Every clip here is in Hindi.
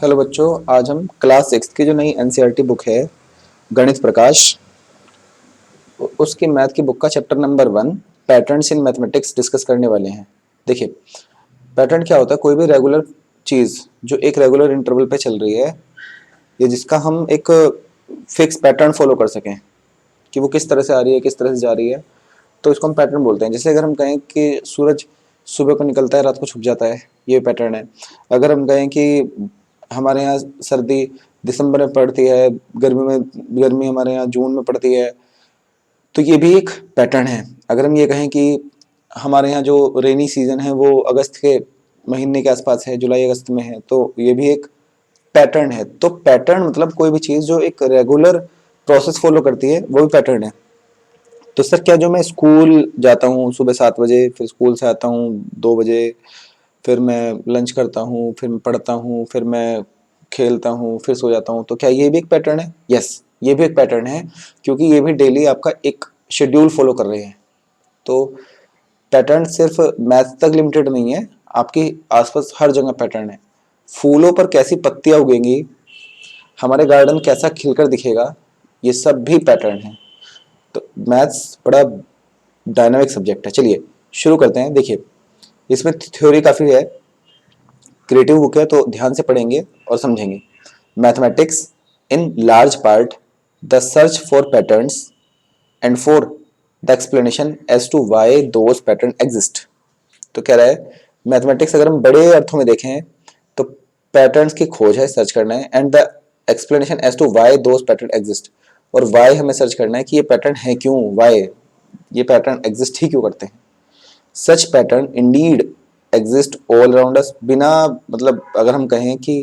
हेलो बच्चों, आज हम क्लास 6 की जो नई एनसीईआरटी बुक है गणित प्रकाश, उसकी मैथ की बुक का chapter number 1 patterns in mathematics discuss करने वाले हैं। देखिए, पैटर्न क्या होता है? कोई भी रेगुलर चीज़ जो एक रेगुलर इंटरवल पे चल रही है या जिसका हम एक फिक्स पैटर्न फॉलो कर सकें कि वो किस तरह से आ रही है, किस तरह से जा रही है, तो इसको हम पैटर्न बोलते हैं। जैसे अगर हम कहें कि सूरज सुबह को निकलता है, रात को छुप जाता है, ये पैटर्न है। अगर हम कहें कि हमारे यहाँ सर्दी दिसंबर में पड़ती है, गर्मी हमारे यहाँ जून में पड़ती है, तो ये भी एक पैटर्न है। अगर हम ये कहें कि हमारे यहाँ जो रेनी सीजन है वो अगस्त के महीने के आसपास है, जुलाई अगस्त में है, तो ये भी एक पैटर्न है। तो पैटर्न मतलब कोई भी चीज़ जो एक रेगुलर प्रोसेस फॉलो करती है, वो भी पैटर्न है। तो सर क्या जो मैं स्कूल जाता हूँ सुबह 7 बजे, फिर स्कूल से आता हूँ 2 बजे, फिर मैं लंच करता हूँ, फिर मैं पढ़ता हूँ, फिर मैं खेलता हूँ, फिर सो जाता हूँ, तो क्या ये भी एक पैटर्न है? यस, ये भी एक पैटर्न है, क्योंकि ये भी डेली आपका एक शेड्यूल फॉलो कर रहे हैं। तो पैटर्न सिर्फ मैथ तक लिमिटेड नहीं है, आपकी आसपास हर जगह पैटर्न है। फूलों पर कैसी पत्तियां उगेंगी, हमारे गार्डन कैसा खिलकर दिखेगा, ये सब भी पैटर्न है। तो मैथ्स बड़ा डायनामिक सब्जेक्ट है। चलिए शुरू करते हैं। देखिए, इसमें थ्योरी काफ़ी है, क्रिएटिव बुक है, तो ध्यान से पढ़ेंगे और समझेंगे। Mathematics in large part the search for patterns and for the explanation as to why those pattern exist. तो कह रहा है मैथमेटिक्स अगर हम बड़े अर्थों में देखें तो पैटर्न्स की खोज है, सर्च करना है, and the explanation as to why those pattern exist, और वाई हमें सर्च करना है कि ये पैटर्न है क्यों, वाई ये पैटर्न एग्जिस्ट ही क्यों करते हैं। Such pattern indeed exist all around us, बिना मतलब अगर हम कहें कि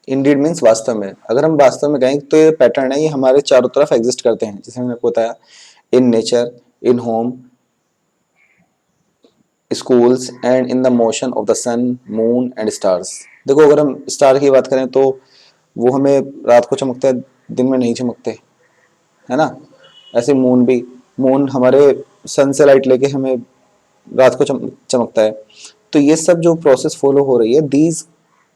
इंडीड मीन्स वास्तव में, अगर हम वास्तव में कहें तो ये पैटर्न है, ये हमारे चारों तरफ एग्जिस्ट करते हैं, जैसे मैंने आपको बताया, in nature, in home, schools and in the motion of the sun, moon and stars. देखो, अगर हम स्टार की बात करें तो वो हमें रात को चमकते हैं, दिन में नहीं चमकते, है ना। ऐसे मून भी, मून हमारे सन से लाइट लेके हमें रात को चमकता है। तो ये सब जो प्रोसेस फॉलो हो रही है, these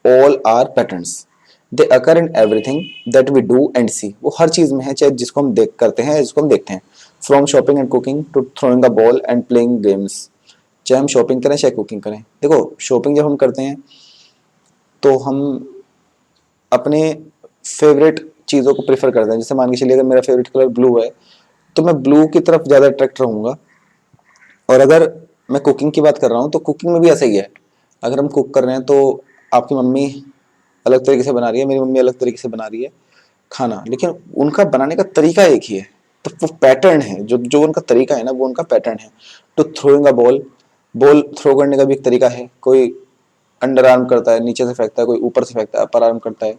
all are patterns, they occur in everything that we do and see. वो हर चीज में है, चाहे जिसको हम देख करते हैं, जिसको हम देखते हैं। From shopping and cooking to throwing a ball and playing games. चाहे हम शॉपिंग करें चाहे कुकिंग करें। देखो, शॉपिंग जब हम करते हैं तो हम अपने फेवरेट चीज़ों को प्रेफर करते हैं। जैसे मान के चलिए, अगर मेरा फेवरेट कलर ब्लू है तो मैं ब्लू की तरफ ज़्यादा अट्रैक्ट रहूँगा। और अगर मैं कुकिंग की बात कर रहा हूँ तो कुकिंग में भी ऐसा ही है। अगर हम कुक कर रहे हैं तो आपकी मम्मी अलग तरीके से बना रही है, मेरी मम्मी अलग तरीके से बना रही है खाना, लेकिन उनका बनाने का तरीका एक ही है। तो वो पैटर्न है, जो जो उनका तरीका है ना, वो उनका पैटर्न है। To throwing a ball, ball throw करने का भी एक तरीका है। कोई अंडर आर्म करता है, नीचे से फेंकता है, कोई ऊपर से फेंकता है, अपर आर्म करता है।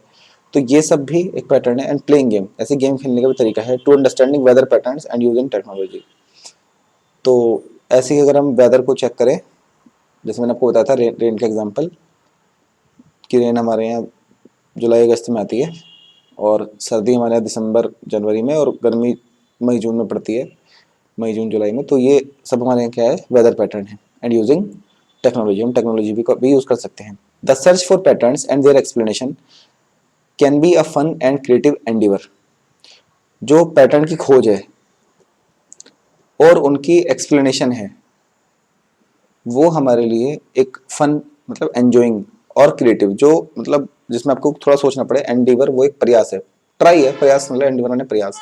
तो ये सब भी एक पैटर्न है। एंड प्लेइंग गेम, ऐसे गेम खेलने का भी तरीका है। To understanding weather patterns and using technology. तो ऐसे ही अगर हम वेदर को चेक करें, जैसे मैंने आपको बताया था रेन का एग्जांपल, कि रेन हमारे यहाँ जुलाई अगस्त में आती है, और सर्दी हमारे यहाँ दिसंबर जनवरी में, और गर्मी मई जून में पड़ती है, मई जून जुलाई में। तो ये सब हमारे यहाँ क्या है, वेदर पैटर्न है। एंड यूजिंग टेक्नोलॉजी, हम टेक्नोलॉजी भी यूज़ कर सकते हैं। The search for patterns and their explanation can be a fun and creative endeavour. जो पैटर्न की खोज है और उनकी एक्सप्लेनेशन है, वो हमारे लिए एक फन मतलब एंजॉइंग और क्रिएटिव, जो मतलब जिसमें आपको थोड़ा सोचना पड़े। एंडीवर वो एक प्रयास है, ट्राई है, प्रयास मतलब एंडीवर ने प्रयास।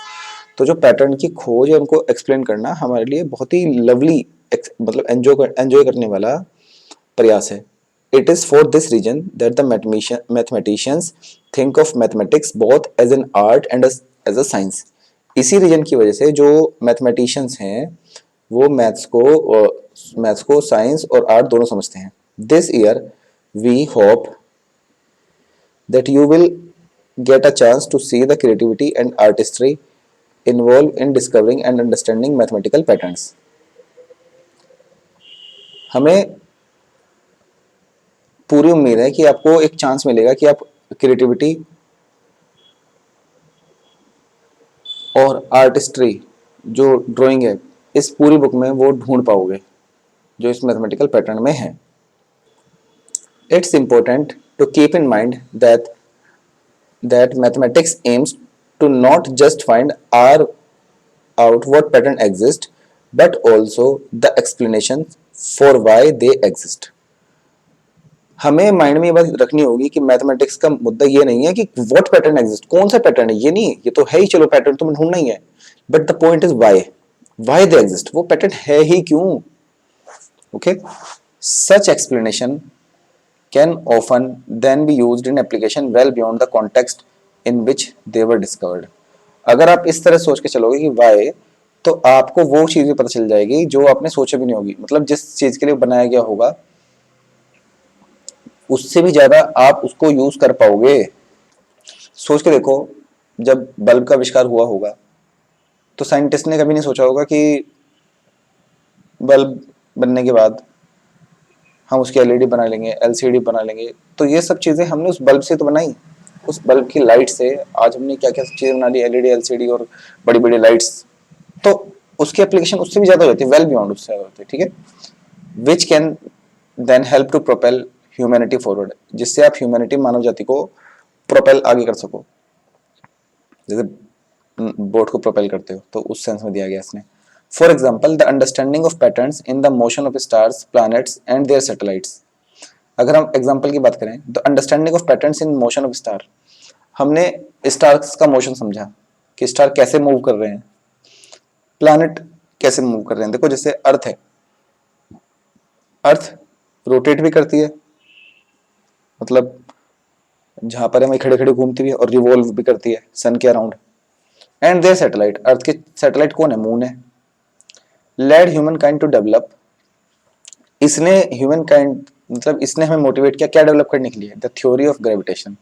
तो जो पैटर्न की खोज है उनको एक्सप्लेन करना हमारे लिए बहुत ही लवली मतलब एंजॉय करने वाला प्रयास है। It is for this reason that the mathematicians think of mathematics both as an art and as a science. इसी रीजन की वजह से जो मैथमेटिशियंस हैं वो मैथ्स को साइंस और आर्ट दोनों समझते हैं। This year we hope that you will get a chance to see the creativity and artistry involved in discovering and understanding mathematical patterns. हमें पूरी उम्मीद है कि आपको एक चांस मिलेगा कि आप क्रिएटिविटी और आर्टिस्ट्री, जो ड्राइंग है, इस पूरी बुक में वो ढूंढ पाओगे जो इस मैथमेटिकल पैटर्न में है। It's important to keep in mind that that mathematics aims to not just find out what pattern exist but also the explanation for why they exist. हमें माइंड में ये बात रखनी होगी कि मैथमेटिक्स का मुद्दा ये नहीं है कि व्हाट पैटर्न एग्जिस्ट, कौन सा पैटर्न है, ये नहीं, ये तो है ही, चलो पैटर्न तो ढूंढना ही है, but the point is why they exist, वो पैटर्न है ही क्यों. Okay, such explanation can often then be used in application well beyond the context in which they were discovered. अगर आप इस तरह सोच के चलोगे कि why, तो आपको वो चीज़ भी पता चल जाएगी जो आपने सोचा भी नहीं होगी. मतलब जिस चीज़ के लिए बनाया गया होगा उससे भी ज़्यादा आप उसको यूज कर पाओगे. सोच के देखो, जब बल्ब का आविष्कार हुआ होगा तो साइंटिस्ट ने कभी नहीं सोचा होगा कि बल्ब बनने के बाद हम उसकी एलईडी बना लेंगे, एलसीडी बना लेंगे. तो ये सब चीज़ें हमने उस बल्ब से तो बनाई, उस बल्ब की लाइट से आज हमने क्या क्या चीज़ें बना ली, एलईडी, एलसीडी और बड़ी बड़ी लाइट्स. तो उसकी एप्लीकेशन उससे भी ज़्यादा होती है, वेल बियॉन्ड उससे ज़्यादा होती है. ठीक है, which can then help to propel humanity forward, जिससे आप ह्यूमैनिटी, मानव जाति को प्रोपेल आगे कर सको. जैसे बोट को प्रोपेल करते हो, तो उस सेंस में दिया गया इसने. For example, the understanding of patterns in the motion of stars, planets and their satellites. अगर हम एग्जाम्पल की बात करें तो understanding of patterns in motion of star, हमने स्टार्स का मोशन समझा कि स्टार कैसे मूव कर रहे हैं, प्लैनेट कैसे मूव कर रहे हैं. देखो जैसे अर्थ है, अर्थ रोटेट भी करती है, मतलब जहां पर है खड़े खड़े घूमती भी है, और रिवॉल्व भी करती है सन के around. And their satellite, earth के सैटेलाइट कौन है, मून है. Led humankind to develop, इसने ह्यूमन काइंड मतलब इसने हमें मोटिवेट किया क्या डेवलप करने के लिए, द थ्योरी ऑफ ग्रेविटेशन.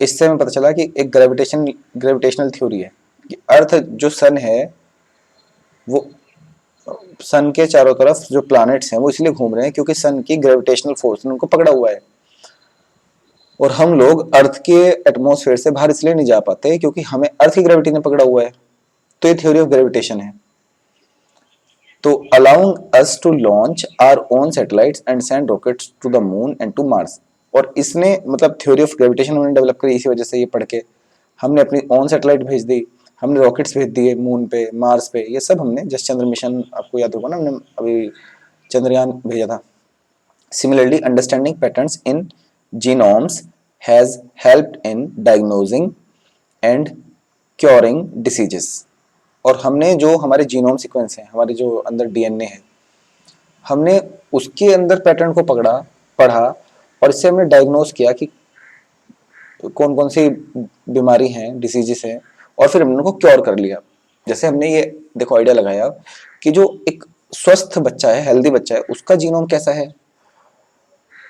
इससे हमें पता चला कि एक ग्रेविटेशनल थ्योरी है कि अर्थ जो सन है, वो सन के चारों तरफ जो प्लैनेट्स हैं वो इसलिए घूम रहे हैं क्योंकि सन की ग्रेविटेशनल फोर्स ने उनको पकड़ा हुआ है. और हम लोग अर्थ के एटमॉस्फेयर से बाहर इसलिए नहीं जा पाते क्योंकि हमें अर्थ की ग्रेविटी ने पकड़ा हुआ है. तो ये थ्योरी ऑफ ग्रेविटेशन है. तो allowing us to launch our own satellites and send rockets to the moon and to Mars. और इसने मतलब थ्योरी ऑफ ग्रेविटेशन उन्होंने डेवलप करी इसी वजह से, ये पढ़ के हमने अपनी ओन सैटेलाइट भेज दी, हमने रॉकेट्स भेज दिए मून पे, मार्स पे, ये सब हमने. जस्ट चंद्र मिशन आपको याद होगा ना, हमने अभी चंद्रयान भेजा था. Similarly understanding patterns in genomes has helped in diagnosing and curing diseases. और हमने जो हमारे जीनोम सीक्वेंस है, हमारे जो अंदर डीएनए है, हमने उसके अंदर पैटर्न को पढ़ा और इससे हमने डायग्नोज किया कि कौन कौन सी बीमारी हैं, डिसीजेस हैं, और फिर हमने उनको क्योर कर लिया. जैसे हमने ये देखो आइडिया लगाया कि जो एक स्वस्थ बच्चा है, हेल्दी बच्चा है, उसका जीनोम कैसा है,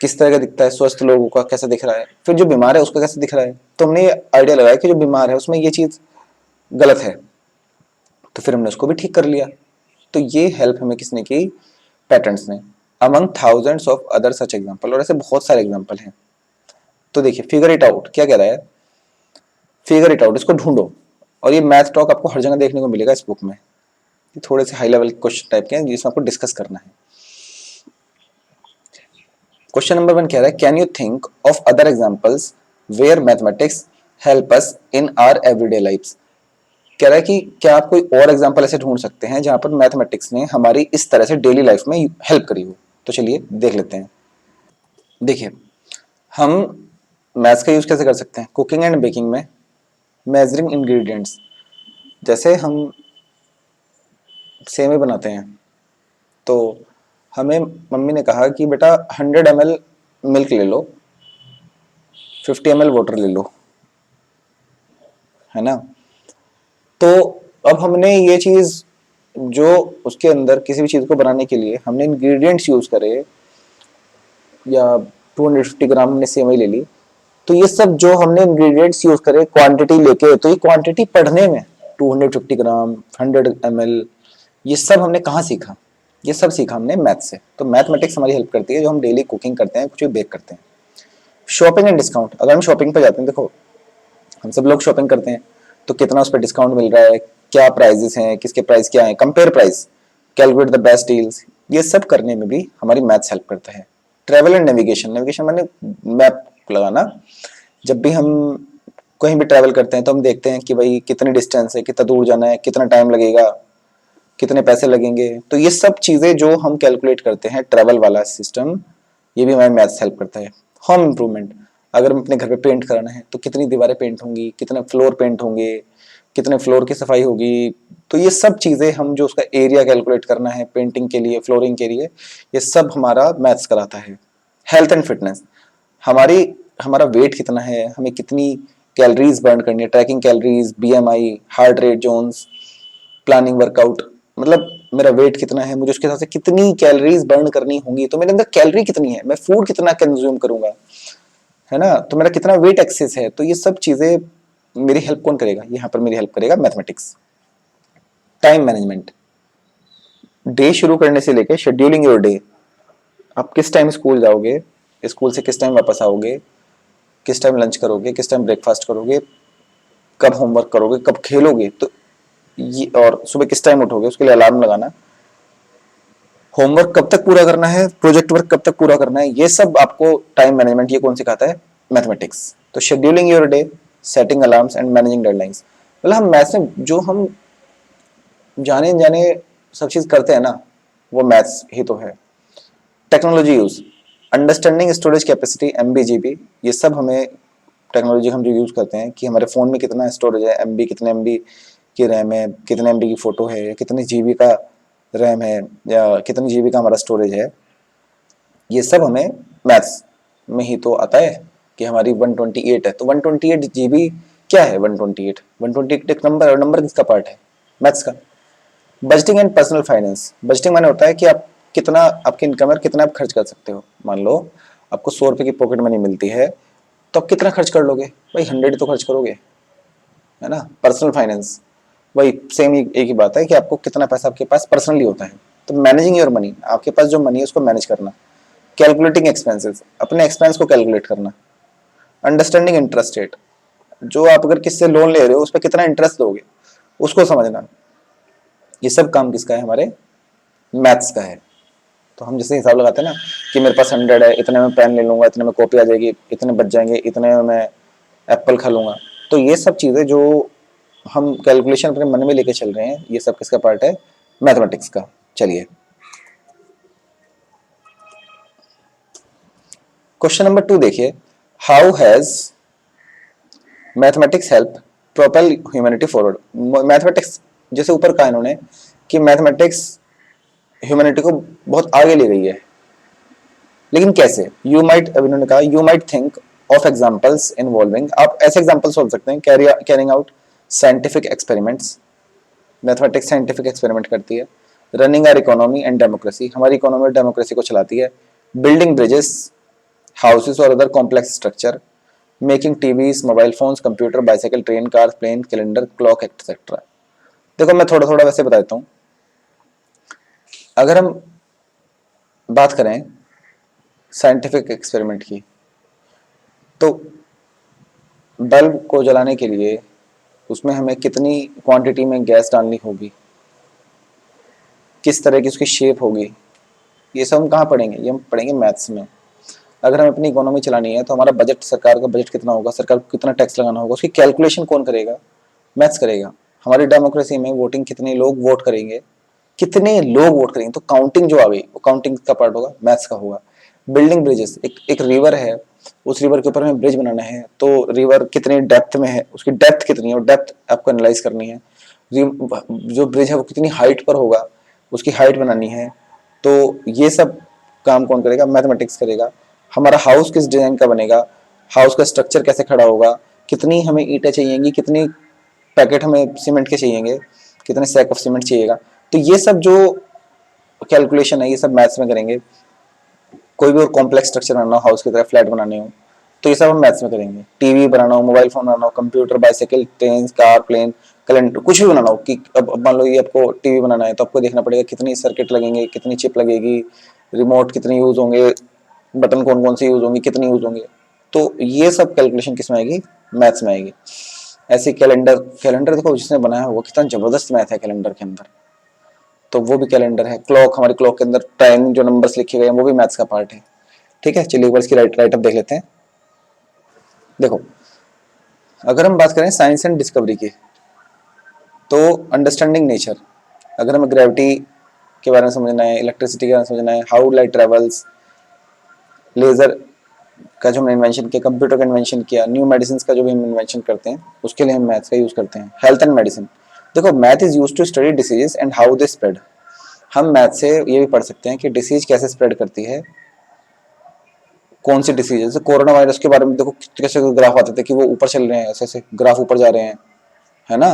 किस तरह का दिखता है, स्वस्थ लोगों का कैसा दिख रहा है, फिर जो बीमार है उसका कैसा दिख रहा है. तो हमने ये आइडिया लगाया कि जो बीमार है उसमें ये चीज गलत है, तो फिर हमने उसको भी ठीक कर लिया. तो ये हेल्प हमें किसने की, पैटर्न्स ने. Among thousands of other such example, और ऐसे बहुत सारे एग्जांपल हैं. तो देखिए फिगर इट आउट क्या कह रहा है, फिगर इट आउट, इसको ढूंढो. और ये मैथ टॉक आपको हर जगह देखने को मिलेगा इस बुक में. ये थोड़े से हाई लेवल क्वेश्चन टाइप के हैं जिसमें आपको डिस्कस करना है. क्वेश्चन नंबर 1 कह रहा है, can you think of other examples where mathematics help us in our everyday lifes. कह रहा है कि क्या आप कोई और एग्जांपल ऐसे ढूंढ सकते हैं जहां पर मैथमेटिक्स ने हमारी इस तरह से डेली लाइफ में हेल्प करी हो. तो चलिए देख लेते हैं. देखिए हम मैथ्स का यूज कैसे कर सकते हैं, कुकिंग एंड बेकिंग में मेजरिंग इंग्रेडिएंट्स. जैसे हम सेवे बनाते हैं तो हमें मम्मी ने कहा कि बेटा 100 ml मिल्क ले लो, 50 ml वाटर ले लो, है ना. तो अब हमने ये चीज जो उसके अंदर किसी भी चीज को बनाने के लिए हमने इंग्रेडिएंट्स यूज करे, या 250 ग्राम हमने सेवई ले ली, तो ये सब जो हमने इंग्रेडिएंट्स यूज करे क्वांटिटी लेके, तो ये क्वांटिटी पढ़ने में 250 ग्राम 100 ml, ये सब हमने कहाँ सीखा, ये सब सीखा हमने मैथ से. तो मैथमेटिक्स हमारी हेल्प करती है जो हम डेली कुकिंग करते हैं, कुछ भी बेक करते हैं. शॉपिंग एंड डिस्काउंट, अगर हम शॉपिंग पे जाते हैं, देखो हम सब लोग शॉपिंग करते हैं तो कितना उस पर डिस्काउंट मिल रहा है, क्या प्राइजेस हैं, किसके प्राइस क्या है, compare price, calculate the best deals, ये सब करने में भी हमारी मैथ्स हेल्प करता है. ट्रेवल एंड नेविगेशन, नेविगेशन माने मैप लगाना. जब भी हम कहीं भी ट्रैवल करते हैं तो हम देखते हैं कि भाई कितनी डिस्टेंस है, कितना दूर जाना है, कितना टाइम लगेगा, कितने पैसे लगेंगे। तो ये सब चीजें जो हम कैलकुलेट करते हैं, ट्रैवल वाला सिस्टम, ये भी हमारे मैथ्स हेल्प करता है। होम इम्प्रूवमेंट, अगर हम अपने घर पे पेंट कराना है तो कितनी दीवारें पेंट होंगी, कितने फ्लोर पेंट होंगे, कितने फ्लोर की सफाई होगी। तो ये सब चीजें हम जो उसका एरिया कैलकुलेट करना है पेंटिंग के लिए, फ्लोरिंग के लिए, ये सब हमारा मैथ्स कराता है। हेल्थ एंड फिटनेस, हमारी हमारा वेट कितना है, हमें कितनी कैलोरीज बर्न करनी है, tracking calories, BMI, heart rate zones, planning workout, मतलब मेरा वेट कितना है, मुझे उसके हिसाब से कितनी कैलोरीज बर्न करनी होंगी, तो मेरे अंदर कैलोरी कितनी है, मैं फूड कितना कंज्यूम करूंगा, है ना, तो मेरा कितना वेट एक्सेस है। तो ये सब चीजें मेरी हेल्प कौन करेगा, यहाँ पर मेरी हेल्प करेगा मैथमेटिक्स। टाइम मैनेजमेंट, डे शुरू करने से लेके शेड्यूलिंग योर डे, आप किस टाइम स्कूल जाओगे, स्कूल से किस टाइम वापस आओगे, किस टाइम लंच करोगे, किस टाइम ब्रेकफास्ट करोगे, कब होमवर्क करोगे, कब खेलोगे, तो ये, और सुबह किस टाइम उठोगे, उसके लिए अलार्म लगाना, होमवर्क कब तक पूरा करना है, प्रोजेक्ट वर्क कब तक पूरा करना है, ये सब आपको टाइम मैनेजमेंट ये कौन सिखाता है, मैथमेटिक्स। तो scheduling your day, setting alarms and managing deadlines, मतलब हम मैथ्स में जो हम जाने जाने सब चीज करते हैं ना, वो मैथ्स ही तो है। Technology use, understanding storage capacity, MB GB, ये सब हमें टेक्नोलॉजी हम जो यूज करते हैं कि हमारे फोन में कितना स्टोरेज है, एमबी कितने एमबी की रैम है, कितने एमबी की फोटो है, या कितने जीबी का रैम है, या कितनी जीबी का हमारा स्टोरेज है, ये सब हमें मैथ्स में ही तो आता है। कि हमारी 128 है तो 128 जीबी क्या है, 128 128 एक नंबर, और नंबर किसका पार्ट है, मैथ्स का। Budgeting and personal finance, budgeting माने होता है कि आप कितना, आपकी इनकम है, कितना आप खर्च कर सकते हो। मान लो आपको 100 रुपए की पॉकेट मनी मिलती है, तो आप कितना खर्च कर लोगे, भाई 100 तो खर्च करोगे, है ना। पर्सनल फाइनेंस, वही सेम एक ही बात है कि आपको कितना पैसा आपके पास पर्सनली होता है। तो मैनेजिंग योर मनी, आपके पास जो मनी है उसको मैनेज करना। कैलकुलेटिंग एक्सपेंसेस, अपने एक्सपेंस को कैलकुलेट करना। अंडरस्टैंडिंग इंटरेस्ट रेट, जो आप अगर किससे लोन ले रहे हो उस पर कितना इंटरेस्ट दोगे, उसको समझना। ये सब काम किसका है, हमारे मैथ्स का है। तो हम जैसे हिसाब लगाते हैं ना कि मेरे पास 100 है, इतने में पेन ले लूंगा, इतने में कॉपी आ जाएगी, इतने बच जाएंगे, इतने में मैं एप्पल खा लूंगा। तो ये सब चीजें जो हम कैलकुलेशन अपने मन में लेके चल रहे हैं, ये सब किसका पार्ट है, मैथमेटिक्स का। चलिए क्वेश्चन नंबर 2 देखिए, how has mathematics help propel humanity forward. Mathematics, जैसे ऊपर कहा इन्होंने कि मैथमेटिक्स ह्यूमैनिटी को बहुत आगे ले गई है, लेकिन कैसे, यू माइट, अब इन्होंने कहा you might think of examples involving, आप ऐसे एग्जांपल सोच सकते हैं, carrying out scientific experiments, mathematics scientific experiment करती है। Running our economy and democracy, हमारी इकोनॉमी और डेमोक्रेसी को चलाती है। बिल्डिंग ब्रिजेस, हाउसेस और other complex structure, making TVs, mobile phones, computer, bicycle, train, car, plane, calendar, clock etcetera. देखो मैं थोड़ा थोड़ा वैसे बता देता हूँ। अगर हम बात करें साइंटिफिक एक्सपेरिमेंट की, तो बल्ब को जलाने के लिए उसमें हमें कितनी क्वांटिटी में गैस डालनी होगी, किस तरह की उसकी शेप होगी, ये सब हम कहाँ पढ़ेंगे, ये हम पढ़ेंगे मैथ्स में। अगर हमें अपनी इकोनॉमी चलानी है तो हमारा बजट, सरकार का बजट कितना होगा, सरकार को कितना टैक्स लगाना होगा, उसकी कैलकुलेशन कौन करेगा, मैथ्स करेगा। हमारी डेमोक्रेसी में वोटिंग, कितने लोग वोट करेंगे, कितने लोग वोट करेंगे, तो काउंटिंग जो आ गई वो काउंटिंग का पार्ट होगा, मैथ्स का होगा। बिल्डिंग ब्रिजेस, एक रिवर है, उस रिवर के ऊपर हमें ब्रिज बनाना है, तो रिवर कितनी डेप्थ में है, उसकी डेप्थ कितनी है, और डेप्थ आपको एनालाइज करनी है। जो ब्रिज है वो कितनी हाइट पर होगा, उसकी हाइट बनानी है। तो ये सब काम कौन करेगा, मैथमेटिक्स करेगा। हमारा हाउस किस डिजाइन का बनेगा, हाउस का स्ट्रक्चर कैसे खड़ा होगा, कितनी हमें ईंटें चाहिएंगी, कितनी पैकेट हमें सीमेंट के चाहिएंगे, कितने सैक ऑफ सीमेंट चाहिएगा। तो ये सब जो कैलकुलेशन है ये सब मैथ्स में करेंगे। कोई भी और कॉम्प्लेक्स स्ट्रक्चर बनाना हो, हाउस की तरह फ्लैट बनाने हो, तो ये सब हम मैथ्स में करेंगे। टीवी बनाना हो, मोबाइल फोन बनाना हो, computer, bicycle, train, car, plane, calendar, कुछ भी बनाना हो। कि अब मान लो ये आपको टीवी बनाना है तो आपको देखना पड़ेगा कितनी सर्किट लगेंगे, कितनी चिप लगेगी, रिमोट कितने यूज होंगे, बटन कौन कौन से यूज होंगे, कितने यूज होंगे। तो ये सब कैलकुलेशन किस में आएगी, मैथ्स में आएगी। ऐसे कैलेंडर, कैलेंडर देखो जिसने बनाया होगा कितना जबरदस्त मैथ है कैलेंडर के अंदर, तो वो भी कैलेंडर है। क्लॉक, हमारी क्लॉक के अंदर टाइम जो नंबर्स लिखे गए हैं वो भी मैथ्स का पार्ट है। ठीक है, चलिए एक बार इसकी राइट अप देख लेते हैं। देखो अगर हम बात करें साइंस एंड डिस्कवरी की, तो अंडरस्टैंडिंग नेचर, अगर हमें ग्रेविटी के बारे में समझना है, इलेक्ट्रिसिटी के बारे में समझना है, हाउ लाइट ट्रेवल्स, लेजर का जो हमने इन्वेंशन किया, कंप्यूटर का इन्वेंशन किया, न्यू मेडिसिन का जो भी हम इन्वेंशन करते हैं, उसके लिए हम मैथ्स का यूज करते हैं। हेल्थ एंड मेडिसिन, देखो math is use to study diseases and how they spread. हम मैथ से ये भी पढ़ सकते हैं कि डिसीज कैसे स्प्रेड करती है, कौन सी डिसीज, जैसे कोरोना वायरस के बारे में देखो कैसे ग्राफ आते थे कि वो ऊपर चल रहे हैं, ऐसे ऐसे ग्राफ ऊपर जा रहे हैं, है ना।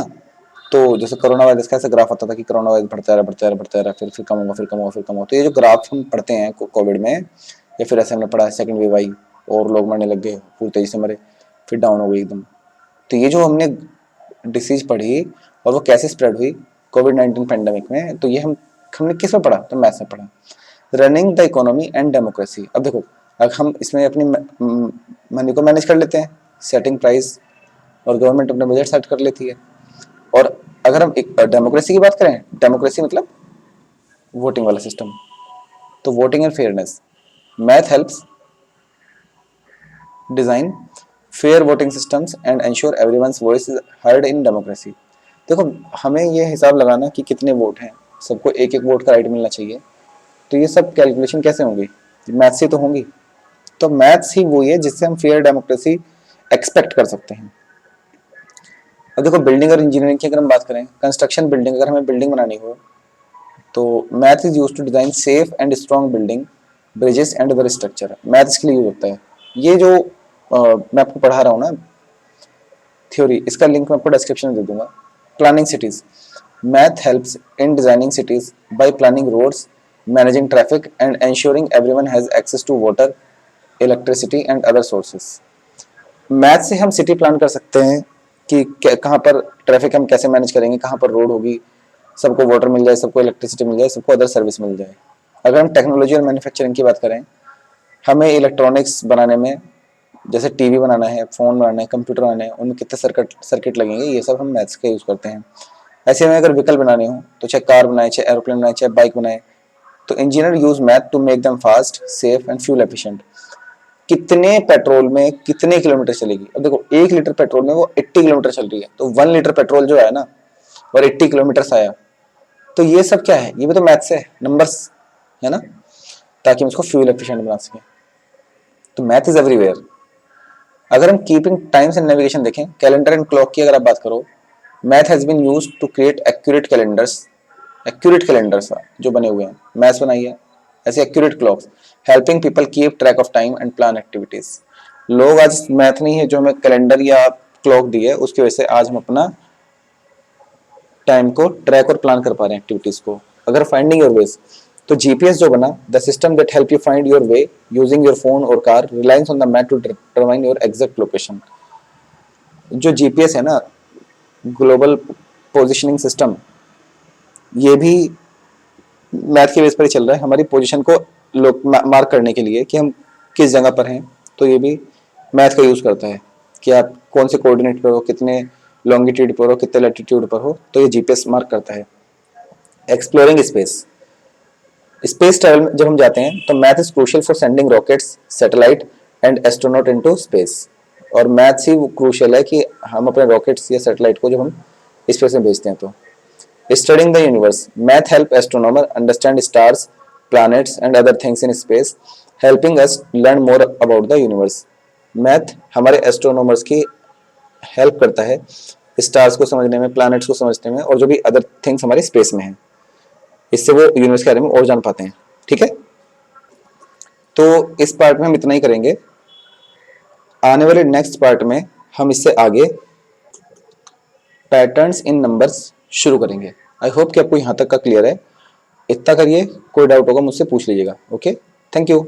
तो जैसे कोरोना वायरस का ऐसा ग्राफ आता था कि कोरोना वायरस बढ़ता रहा बढ़ता रहा बढ़ता रहा, फिर कम होगा फिर कम होगा फिर कम होगा। तो ये जो ग्राफ हम पढ़ते हैं कोविड में, या फिर ऐसे हमने पढ़ा सेकंड वेव आई और लोग मरने लग गए, पूरी तेजी से मरे, फिर डाउन हो गई एकदम। तो ये जो हमने डिसीज पढ़ी और वो कैसे स्प्रेड हुई कोविड-19 पैंडेमिक में, तो ये हमने किस में पढ़ा, तो मैथ्स में पढ़ा। Running the economy and democracy, अब देखो अगर हम इसमें अपनी मनी को मैनेज कर लेते हैं, सेटिंग प्राइस, और गवर्नमेंट अपने बजट सेट कर लेती है। और अगर हम एक डेमोक्रेसी की बात करें, डेमोक्रेसी मतलब वोटिंग वाला सिस्टम, तो voting and fairness, math helps design fair voting systems and ensure everyone's voice is heard in democracy. देखो हमें ये हिसाब लगाना कि कितने वोट हैं, सबको एक एक वोट का राइट मिलना चाहिए, तो ये सब कैलकुलेशन कैसे होंगी, मैथ से तो होंगी। तो मैथ्स ही वही है जिससे हम फेयर डेमोक्रेसी एक्सपेक्ट कर सकते हैं। अब देखो बिल्डिंग और इंजीनियरिंग की अगर हम बात करें, कंस्ट्रक्शन बिल्डिंग, अगर हमें बिल्डिंग बनानी हो तो math is use to design safe and strong building, bridges and other structure, math इसके लिए यूज होता है। ये जो मैं आपको पढ़ा रहा हूँ ना थ्योरी, इसका लिंक मैं आपको डिस्क्रिप्शन में दे दूंगा। Planning cities, math helps in designing cities by planning roads, managing traffic and ensuring everyone has access to water, electricity and other sources। Math से हम सिटी प्लान कर सकते हैं कि कहाँ पर ट्रैफिक हम कैसे मैनेज करेंगे, कहाँ पर रोड होगी, सबको वाटर मिल जाए, सबको इलेक्ट्रिसिटी मिल जाए, सबको अदर सर्विस मिल जाए। अगर हम टेक्नोलॉजी और मैन्युफैक्चरिंग की बात करें, हमें इलेक्ट्रॉनिक्स बनाने में, जैसे टीवी बनाना है, फोन बनाना है, कंप्यूटर बनाना है, उनमें कितने सर्किट सर्किट लगेंगे, ये सब हम मैथ्स का यूज करते हैं। ऐसे में अगर व्हीकल बनाने हो, तो चाहे कार बनाए, चाहे एरोप्लेन बनाए, चाहे बाइक बनाए, तो engineer use math to make them fast, safe and fuel efficient. कितने पेट्रोल में कितने किलोमीटर चलेगी, अब देखो 1 लीटर पेट्रोल में वो 80 किलोमीटर चल रही है, तो 1 लीटर पेट्रोल जो है ना, और 80 किलोमीटर आया, तो ये सब क्या है, ये भी तो मैथ्स है, नंबर्स है ना, ताकि हम इसको फ्यूल एफिशिएंट बना सकें। तो मैथ इज एवरीवेयर। अगर हम कीपिंग टाइम्स एंड नेविगेशन देखें, कैलेंडर एंड क्लॉक की अगर आप बात करो, math has been used to create accurate calendars जो बने हुए हैं, मैथ्स बनाई है। ऐसे accurate clocks helping people keep track of time and plan activities. लोग आज मैथ नहीं है जो हमें कैलेंडर या क्लॉक दी है, उसकी वजह से आज हम अपना टाइम को ट्रैक और प्लान कर पा रहे हैं एक्टिविटीज को। अगर फाइंडिंग योर वेज, तो जीपीएस जो बना, the system that help you find your way using your phone और car reliance on the map to determine your exact location. जो जीपीएस है ना, ग्लोबल पोजिशनिंग सिस्टम, ये भी मैथ के बेस पर ही चल रहा है, हमारी पोजीशन को मार्क करने के लिए कि हम किस जगह पर हैं। तो ये भी मैथ का यूज करता है कि आप कौन से कोऑर्डिनेट पर हो, कितने लॉन्गिट्यूड पर हो, कितने लैटिट्यूड पर हो, तो ये जीपीएस मार्क करता है। एक्सप्लोरिंग स्पेस, स्पेस ट्रैवल जब हम जाते हैं तो math is crucial for sending rockets, satellite and astronaut into space. और मैथ्स ही क्रूशियल है कि हम अपने रॉकेट्स या सैटेलाइट को जब हम स्पेस में भेजते हैं। तो studying the universe, math help astronomer understand stars, planets and other things in space, helping us learn more about the universe। Math हमारे एस्ट्रोनॉमर्स की हेल्प करता है स्टार्स को समझने में, प्लैनेट्स को समझने में, और जो भी अदर थिंग्स हमारे स्पेस में हैं, इससे वो यूनिवर्स के बारे में और जान पाते हैं। ठीक है, तो इस पार्ट में हम इतना ही करेंगे। आने वाले नेक्स्ट पार्ट में हम इससे आगे पैटर्न्स इन नंबर्स शुरू करेंगे। आई होप कि आपको यहाँ तक का क्लियर है। इतना करिए, कोई डाउट होगा मुझसे पूछ लीजिएगा। Okay, thank you.